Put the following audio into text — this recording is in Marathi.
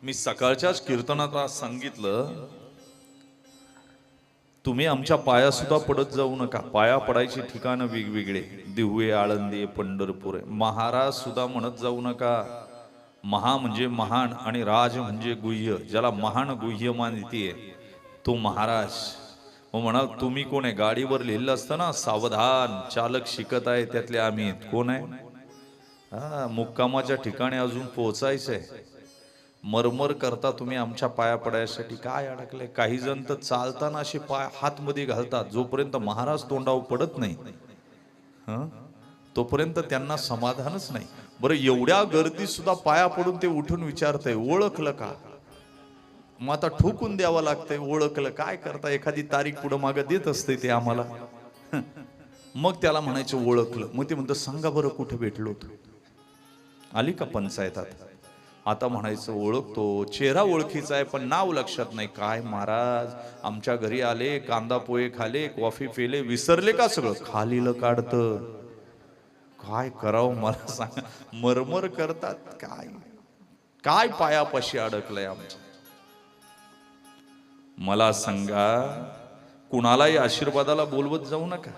मी सकाळच्याच कीर्तनात आज सांगितलं, तुम्ही आमच्या पाया सुद्धा पडत जाऊ नका. पाया पडायची ठिकाणं वेगवेगळे, दिहुए, आळंदी, पंढरपूर. महाराज सुद्धा म्हणत जाऊ नका. महा म्हणजे महान आणि राज म्हणजे गुह्य. ज्याला महान गुह्य मानतीये तो महाराज. मग म्हणाल तुम्ही कोण आहे? गाडीवर लिहिलं असतं ना, सावधान चालक शिकत आहे, त्यातले आम्ही कोण आहे? हा, मुक्कामाच्या ठिकाणी अजून पोहोचायचंय. मरमर करता तुम्ही आमच्या पाया पडायसाठी. काय अडकले? काही जण तर चालताना असे पाय हातमध्ये घालतात. जोपर्यंत महाराज तोंडावर पडत नाही तोपर्यंत त्यांना समाधानच नाही. बरं, एवढ्या गर्दीत सुद्धा पाया पडून ते उठून विचारतंय, ओळखलं का? मग आता ठोकून द्यावं लागतंय. ओळखलं काय करता? एखादी तारीख पुढं मागं देत असते ते आम्हाला. मग त्याला म्हणायचं ओळखलं. मग ते म्हणतं सांगा बरं कुठे भेटलो होतो. आली का पंचायतात? आता म्हणायचं ओळखतो, चेहरा ओळखीचा आहे पण नाव लक्षात नाही. काय महाराज आमच्या घरी आले, कांदा पोहे खाले, कॉफी पेले, विसरले का सगळं? खालीलं काढतं. काय करावं मला सांगा. मरमर करतात. काय काय पायापाशी अडकलंय आमच्या? मला सांगा, कुणालाही आशीर्वादाला बोलवत जाऊ नका.